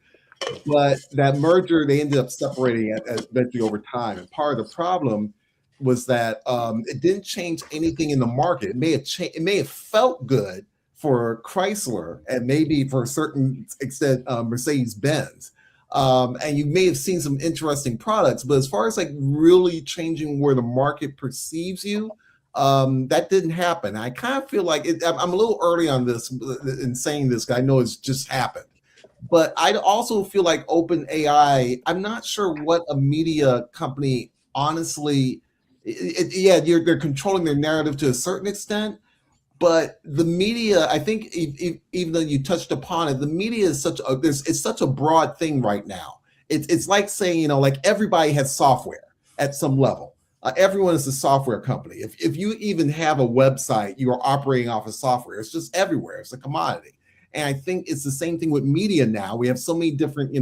But that merger, they ended up separating it eventually over time. And part of the problem was that it didn't change anything in the market. It may have felt good for Chrysler and maybe for a certain extent Mercedes-Benz. And you may have seen some interesting products, but as far as like really changing where the market perceives you, that didn't happen. I kind of feel like I'm a little early on this in saying this, because I know it's just happened. But I also feel like OpenAI, I'm not sure what a media company, honestly, they're controlling their narrative to a certain extent. But the media, I think, even though you touched upon it, the media is it's such a broad thing right now. It's like saying, like everybody has software at some level. Everyone is a software company. If you even have a website, you are operating off of software. It's just everywhere. It's a commodity. And I think it's the same thing with media now. We have so many different,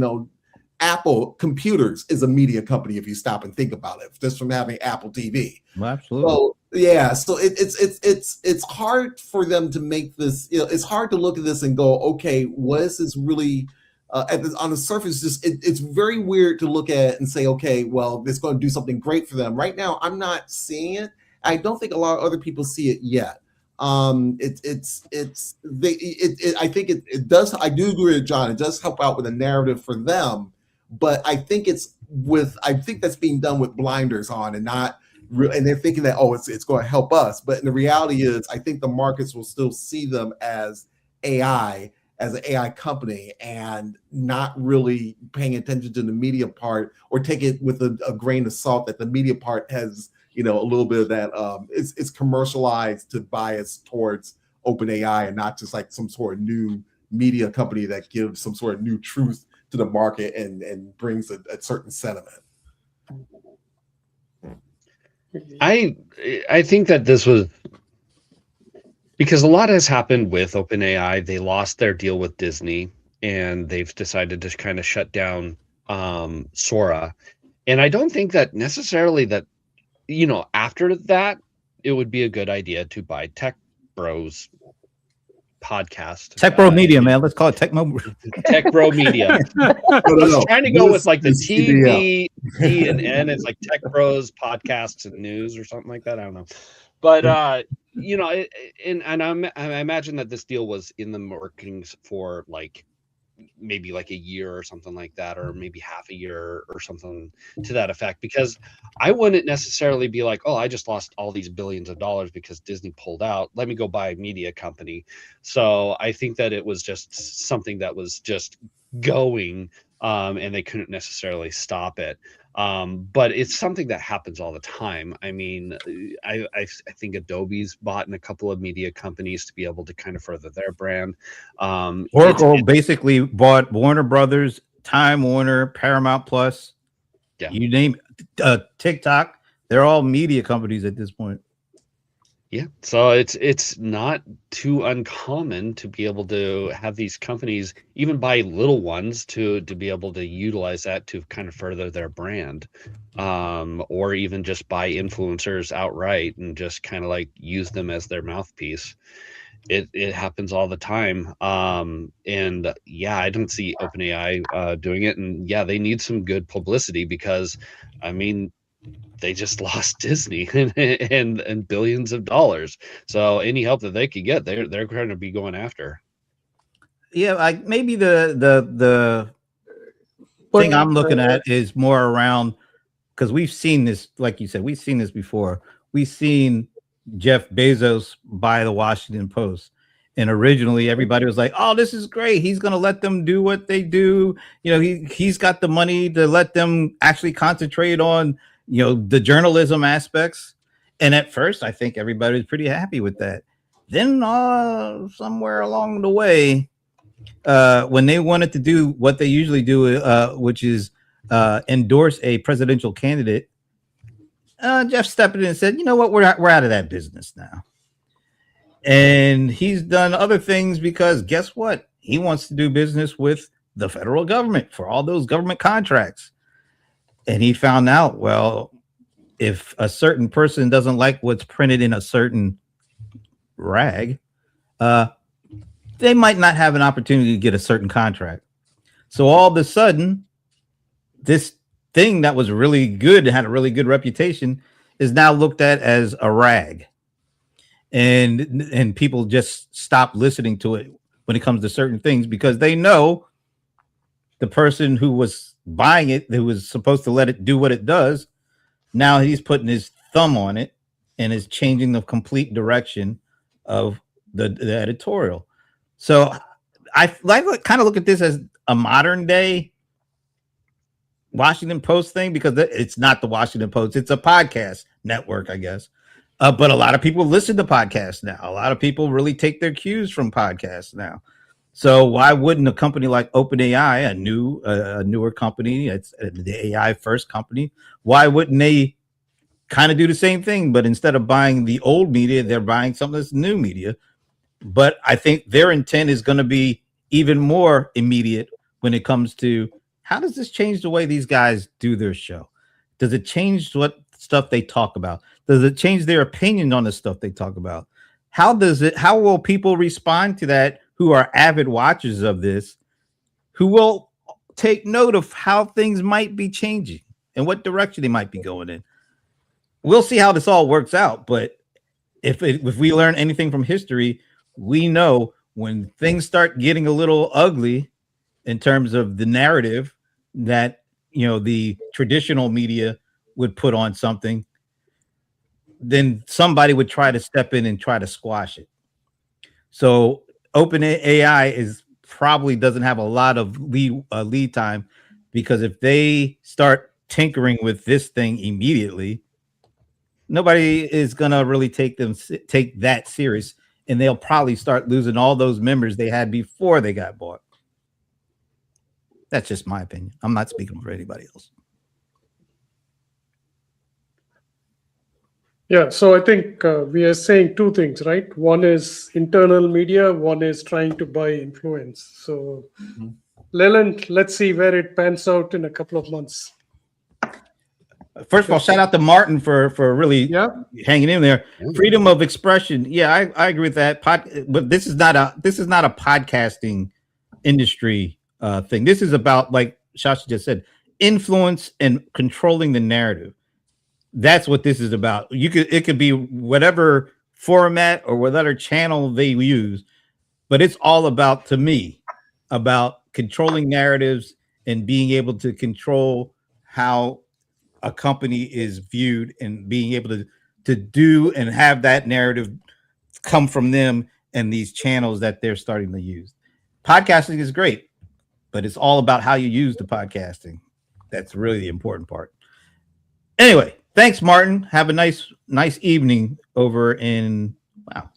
Apple Computers is a media company if you stop and think about it, just from having Apple TV. Well, absolutely. So yeah, so it's hard for them to make this. It's hard to look at this and go, okay, what is this really? On the surface, it's very weird to look at it and say, okay, well, it's going to do something great for them. Right now, I'm not seeing it. I don't think a lot of other people see it yet. I think it does. I do agree with John. It does help out with a narrative for them, but I think that's being done with blinders on and not. And they're thinking that it's going to help us, but the reality is, I think the markets will still see them as AI. As an AI company, and not really paying attention to the media part, or take it with a grain of salt that the media part has, a little bit of that. It's commercialized to bias towards OpenAI and not just like some sort of new media company that gives some sort of new truth to the market and brings a certain sentiment. I think that this was because a lot has happened with OpenAI. They lost their deal with Disney, and they've decided to kind of shut down Sora. And I don't think that necessarily that, after that, it would be a good idea to buy Tech Bros podcast. Tech Bro Media, man. Let's call it Tech Mo. Tech Bro Media. No, I was no. trying to go with like the This is CBL. TV, and N. It's like Tech Bros podcasts and news or something like that. I don't know, but I imagine that this deal was in the workings for like maybe like a year or something like that, or maybe half a year or something to that effect, because I wouldn't necessarily be like, oh, I just lost all these billions of dollars because Disney pulled out, let me go buy a media company. So I think that it was just something that was just going, and they couldn't necessarily stop it. But it's something that happens all the time. I mean, I think Adobe's bought in a couple of media companies to be able to kind of further their brand. Oracle basically bought Warner Brothers, Time Warner, Paramount Plus. Yeah. You name TikTok. They're all media companies at this point. Yeah, so it's not too uncommon to be able to have these companies even buy little ones to be able to utilize that to kind of further their brand, or even just buy influencers outright and just kind of like use them as their mouthpiece. It happens all the time, and yeah, I don't see OpenAI doing it, and yeah, they need some good publicity because, I mean, they just lost Disney and billions of dollars. So any help that they could get, they're going to be going after. Yeah, like maybe the thing I'm looking at is more around, because we've seen this, like you said, we've seen this before. We've seen Jeff Bezos buy the Washington Post. And originally everybody was like, oh, this is great. He's going to let them do what they do. You know, he's got the money to let them actually concentrate on, the journalism aspects. And at first, I think everybody was pretty happy with that. Then somewhere along the way, when they wanted to do what they usually do, which is endorse a presidential candidate, Jeff stepped in and said, you know what, we're out of that business now. And he's done other things because guess what? He wants to do business with the federal government for all those government contracts. And he found out, well, if a certain person doesn't like what's printed in a certain rag, they might not have an opportunity to get a certain contract. So all of a sudden, this thing that was really good, had a really good reputation, is now looked at as a rag. And people just stop listening to it when it comes to certain things because they know the person who was buying it, who was supposed to let it do what it does, now he's putting his thumb on it and is changing the complete direction of the editorial. So I kind of look at this as a modern day Washington Post thing, because it's not the Washington Post. It's a podcast network, I guess. But a lot of people listen to podcasts now. A lot of people really take their cues from podcasts now. So why wouldn't a company like OpenAI, a newer company, it's the AI first company, why wouldn't they kind of do the same thing? But instead of buying the old media, they're buying something that's new media. But I think their intent is going to be even more immediate when it comes to how does this change the way these guys do their show? Does it change what stuff they talk about? Does it change their opinion on the stuff they talk about? How will people respond to that who are avid watchers of this, who will take note of how things might be changing and what direction they might be going in? We'll see how this all works out. But if we learn anything from history, we know when things start getting a little ugly in terms of the narrative that, the traditional media would put on something, then somebody would try to step in and try to squash it. So OpenAI probably doesn't have a lot of lead time, because if they start tinkering with this thing immediately, nobody is gonna really take that serious, and they'll probably start losing all those members they had before they got bought. That's just my opinion. I'm not speaking for anybody else. Yeah, so I think we are saying two things, right? One is internal media, one is trying to buy influence. So, Mhm. Leland, let's see where it pans out in a couple of months. First of all, shout out to Martin for really Yeah, hanging in there. Yeah. Freedom of expression. Yeah, I agree with that. But this is not a podcasting industry thing. This is about, like Shashi just said, influence and controlling the narrative. That's what this is about. It could be whatever format or whatever channel they use, but it's all about, to me, about controlling narratives and being able to control how a company is viewed and being able to do and have that narrative come from them and these channels that they're starting to use. Podcasting is great, but it's all about how you use the podcasting. That's really the important part. Anyway, thanks, Martin. Have a nice evening over in, wow,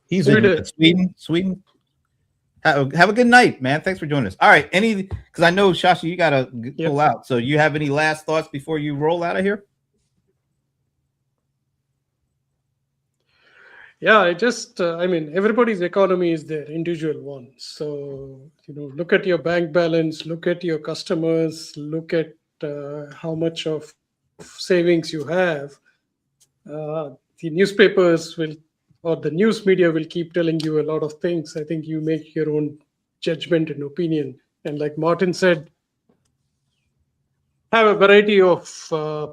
he's in Sweden. Sweden. Have a good night, man. Thanks for joining us. All right, because I know Shashi, you gotta pull out. So, you have any last thoughts before you roll out of here? Yeah, I mean, everybody's economy is their individual one. So, look at your bank balance, look at your customers, look at how much of savings you have. The newspapers will, or the news media will keep telling you a lot of things. I think you make your own judgment and opinion. And like Martin said, have a variety of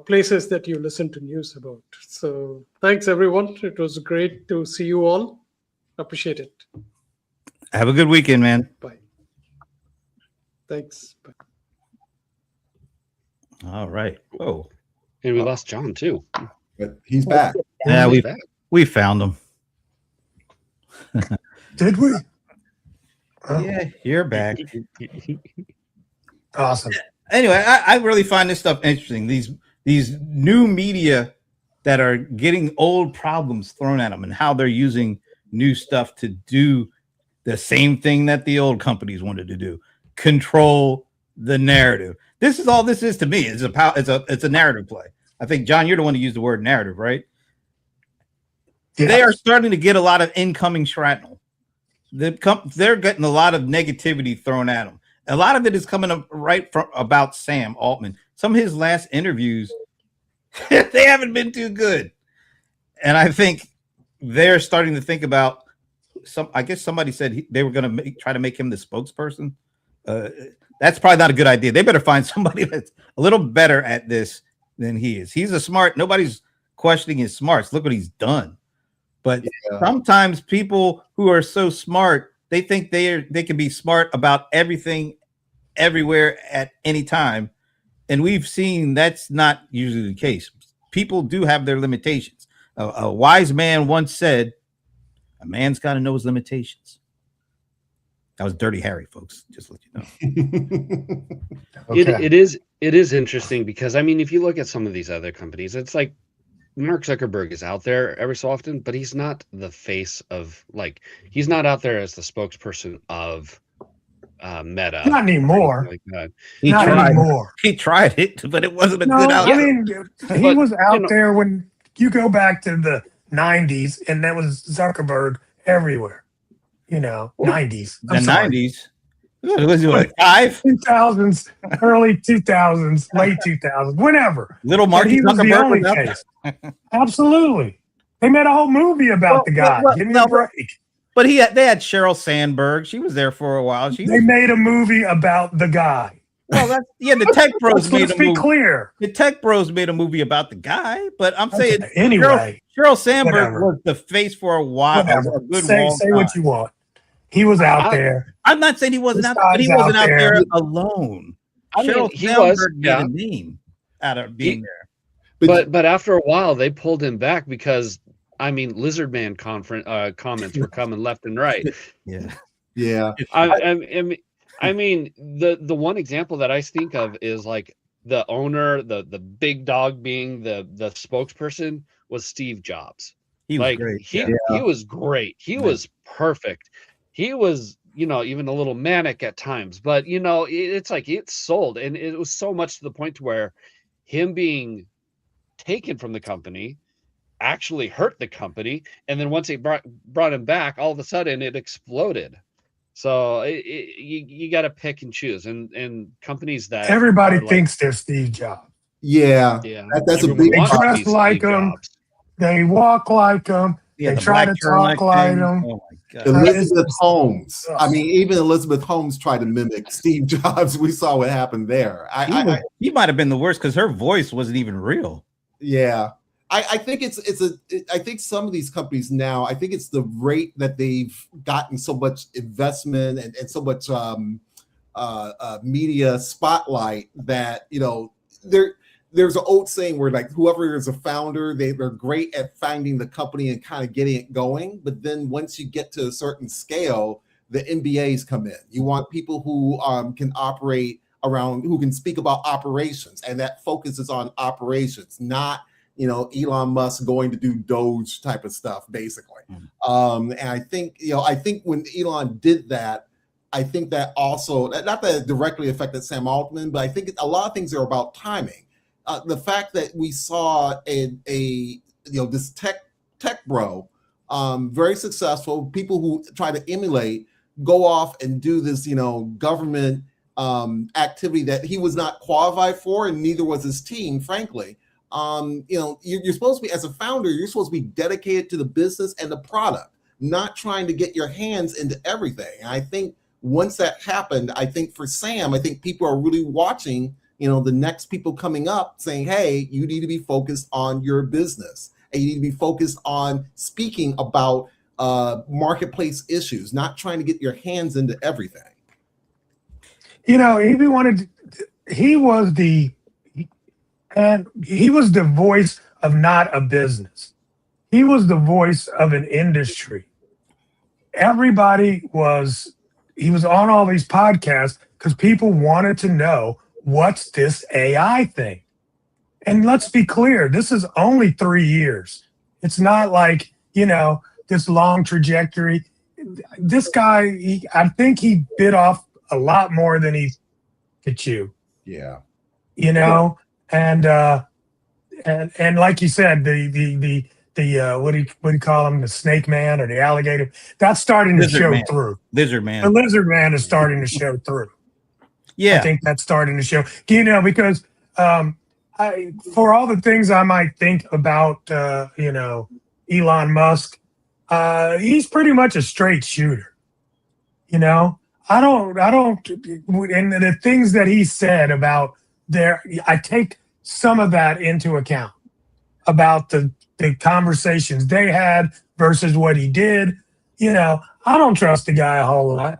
places that you listen to news about. So thanks, everyone. It was great to see you all. Appreciate it. Have a good weekend, man. Bye. Thanks. Bye. All right. Oh, And we lost John too. But he's back. yeah, He's back. we found him. Did we? Oh, Yeah, you're back. awesome. Anyway, I really find this stuff interesting. These new media that are getting old problems thrown at them and how they're using new stuff to do the same thing that the old companies wanted to do: control the narrative. This is all this is to me. It's a narrative play. I think, John, you're the one who used the word narrative, right? Yeah. They are starting to get a lot of incoming shrapnel. They're getting a lot of negativity thrown at them. A lot of it is coming up right from about Sam Altman. Some of his last interviews, they haven't been too good. And I think they're starting to think about I guess somebody said they were going to try to make him the spokesperson. That's probably not a good idea. They better find somebody that's a little better at this than he is. He's nobody's questioning his smarts. Look what he's done. But sometimes people who are so smart, they think they can be smart about everything, everywhere, at any time. And we've seen that's not usually the case. People do have their limitations. A wise man once said, "A man's got to know his limitations." That was Dirty Harry, folks. Just let you know. Okay. It is interesting because, I mean, if you look at some of these other companies, it's like Mark Zuckerberg is out there every so often, but he's not the face of, like, he's not out there as the spokesperson of Meta. Not anymore. Like that. He Not tried. anymore. He tried it, but it wasn't a No, good I outcome. mean, he But, was out you know- there when you go back to the 90s, and that was Zuckerberg everywhere. 90s. The 90s. Was it like 5? 2000s, early 2000s, late 2000s, whenever. Little But Marky he was the Zuckerberg only was out case. Absolutely. They made a whole movie about the guy. well, Give me no, a break. But they had Sheryl Sandberg. She was there for a while. They made a movie about the guy. The Tech Bros made Let's a be movie. clear. The Tech Bros made a movie about the guy, but I'm saying Okay, anyway, Sheryl Sandberg whatever. was the face for a while. whatever. A good Say long what time. you want. He was out there. I'm not saying he wasn't This out there, but he guy's wasn't out out there there. alone. I mean, Sheryl he Sandberg was, made yeah. a name out of being there. But after a while, they pulled him back because, I mean, Lizard Man comments were coming left and right. Yeah. Yeah. I mean, the one example that I think of is like the owner, the big dog being the spokesperson was Steve Jobs. He was Like great. he was great. He was perfect. He was, even a little manic at times, but it's like it sold, and it was so much to the point to where him being taken from the company actually hurt the company. And then once they brought him back, all of a sudden it exploded. So you got to pick and choose, and companies that Everybody are like, thinks they're Steve Jobs. Yeah, that's a everyone big They wants to dress be Steve like him. Jobs. They walk like them. Yeah, They the try black to talk turtleneck like thing. them. Oh my god. Elizabeth It's- Holmes. I Ugh. mean, even Elizabeth Holmes tried to mimic Steve Jobs. We saw what happened there. He might have been the worst because her voice wasn't even real. Yeah. I think I think some of these companies now, I think it's the rate that they've gotten so much investment and so much media spotlight that, you know, there's an old saying where like whoever is a founder, they're great at finding the company and kind of getting it going. But then once you get to a certain scale, the MBAs come in. You want people who can operate around, who can speak about operations, and that focuses on operations, not, you know, Elon Musk going to do Doge type of stuff, basically. And I think, you know, I think when Elon did that, I think that also, not that it directly affected Sam Altman, but I think a lot of things are about timing. The fact that we saw this tech bro, very successful, people who try to emulate, go off and do this, you know, government activity that he was not qualified for, and neither was his team, frankly. You know, you're supposed to be, as a founder, you're supposed to be dedicated to the business and the product, not trying to get your hands into everything. And I think once that happened, I think for Sam, I think people are really watching, you know, the next people coming up saying, hey, you need to be focused on your business, and you need to be focused on speaking about marketplace issues, not trying to get your hands into everything. You know, he was the voice of not a business. He was the voice of an industry. He was on all these podcasts because people wanted to know, what's this AI thing? And let's be clear, this is only 3 years. It's not like, you know, this long trajectory. This guy, I think he bit off a lot more than he could chew. Yeah. You know, and like you said, the what do you call him, the snake man or the alligator, that's starting to show through. Lizard man. The lizard man is starting to show through. Yeah, I think that's starting to show. You know, because for all the things I might think about, you know, Elon Musk, he's pretty much a straight shooter. You know, I don't, and the things that he said about I take some of that into account about the conversations they had versus what he did. You know, I don't trust the guy a whole lot.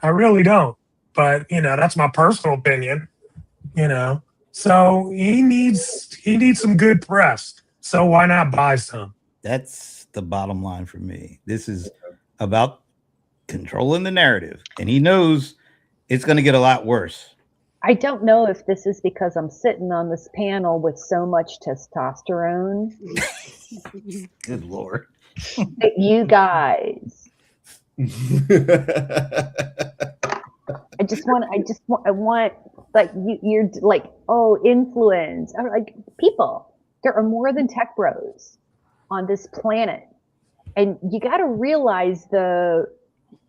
I really don't. But, you know, that's my personal opinion, you know. So he needs some good press. So why not buy some? That's the bottom line for me. This is about controlling the narrative, and he knows it's going to get a lot worse. I don't know if this is because I'm sitting on this panel with so much testosterone. Good Lord. That you guys, I want like you're like, oh, influence. I'm like, people, there are more than tech bros on this planet. And you got to realize the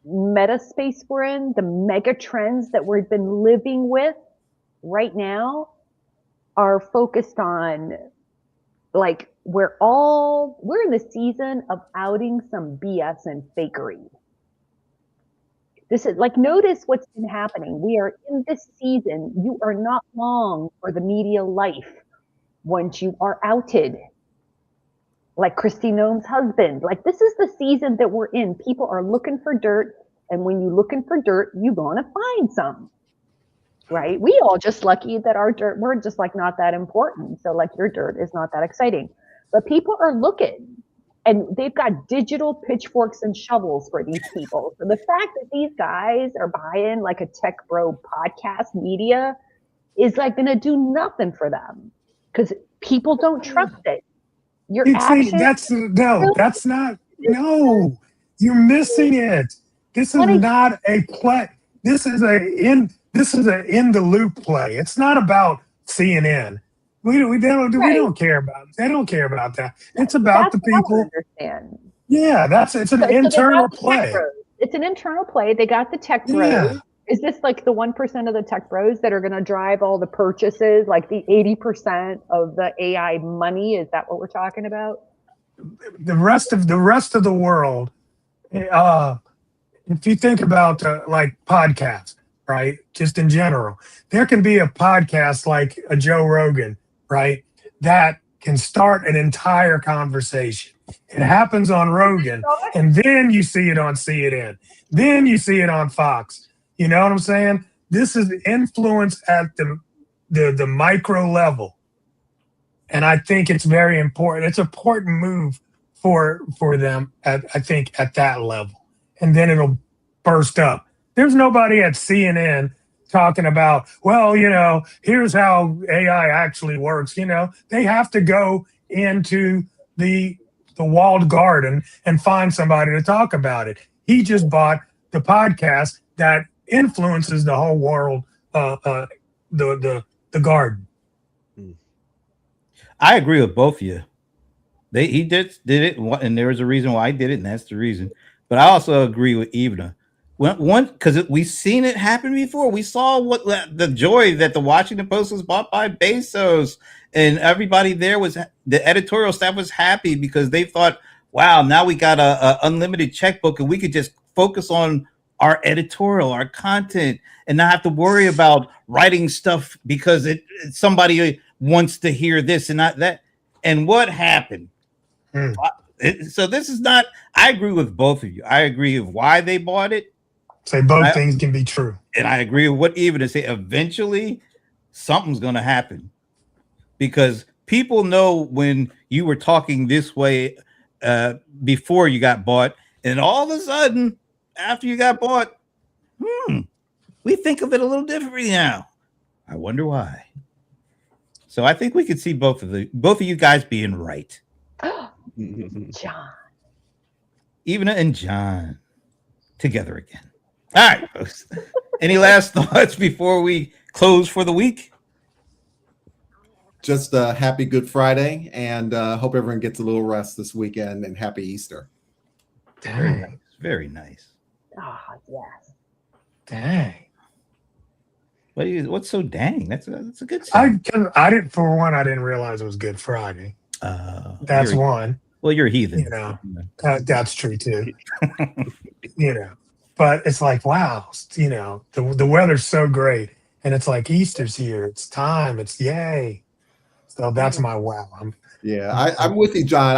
meta space we're in, the mega trends that we've been living with right now are focused on, like, we're in the season of outing some BS and fakery. This is like, notice what's been happening. We are in this season. You are not long for the media life once you are outed. Like Christy Noem's husband. Like, this is the season that we're in. People are looking for dirt. And when you're looking for dirt, you're going to find some. Right? We all just lucky that our dirt, we're just like not that important. So like your dirt is not that exciting. But people are looking. And they've got digital pitchforks and shovels for these people. So the fact that these guys are buying like a tech bro podcast media is like going to do nothing for them because people don't trust it. Your actions. That's not. No, you're missing it. This is not a play. This is a in the loop play. It's not about CNN. We don't Right. care about. They don't care about that. It's That's about the what I don't people. understand. Yeah, it's an So they got internal the tech play. bros. It's an internal play. They got the tech bros. Yeah. Is this like the 1% of the tech bros that are going to drive all the purchases, like the 80% of the AI money? Is that what we're talking about? The rest of the world, if you think about like podcasts, right? Just in general, there can be a podcast like a Joe Rogan, right? That can start an entire conversation. It happens on Rogan, and then you see it on CNN. Then you see it on Fox. You know what I'm saying? This is influence at the micro level, and I think it's very important. It's an important move for them. I think at that level, and then it'll burst up. There's nobody at CNN talking about, well, here's how AI actually works. They have to go into the walled garden and find somebody to talk about it. He just bought the podcast that influences the whole world, the garden. I agree with both of you. He did it, and there was a reason why I did it, and that's the reason. But I also agree with Ivna. Because we've seen it happen before. We saw what the joy that the Washington Post was bought by Bezos, and everybody there the editorial staff was happy because they thought, wow, now we got a unlimited checkbook, and we could just focus on our editorial, our content, and not have to worry about writing stuff because somebody wants to hear this and not that. And what happened? So this is not. I agree with both of you. I agree with why they bought it. Say both things can be true. And I agree with what Eva to say. Eventually, something's going to happen because people know when you were talking this way before you got bought, and all of a sudden, after you got bought, we think of it a little differently now. I wonder why. So I think we could see both of you guys being right. John. Eva and John together again. All right, folks. Any last thoughts before we close for the week? Just happy Good Friday, and hope everyone gets a little rest this weekend, and happy Easter. Very nice. Very nice. Ah, yes. Dang. What's so dang? That's a good sign. I didn't realize it was Good Friday. That's one. Well, you're a heathen. That's true too. But it's like, wow, the weather's so great, and it's like Easter's here. It's time. It's yay. So that's my wow. I'm with you, John.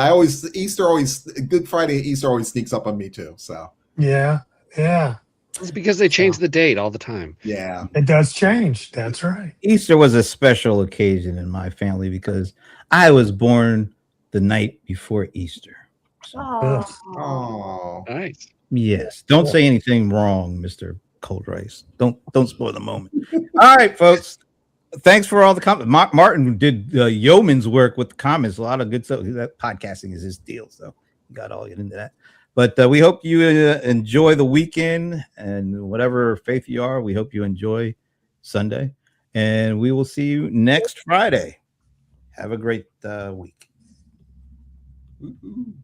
Good Friday, Easter always sneaks up on me too. So yeah. It's because they change the date all the time. Yeah, it does change. That's right. Easter was a special occasion in my family because I was born the night before Easter. So, oh, nice. Yes. Don't say anything wrong, Mr. Cold Rice. Don't spoil the moment. All right, folks. Thanks for all the comments. Martin did yeoman's work with the comments. A lot of good stuff. That podcasting is his deal, so you got all into that. But we hope you enjoy the weekend and whatever faith you are. We hope you enjoy Sunday, and we will see you next Friday. Have a great week. Woo-hoo.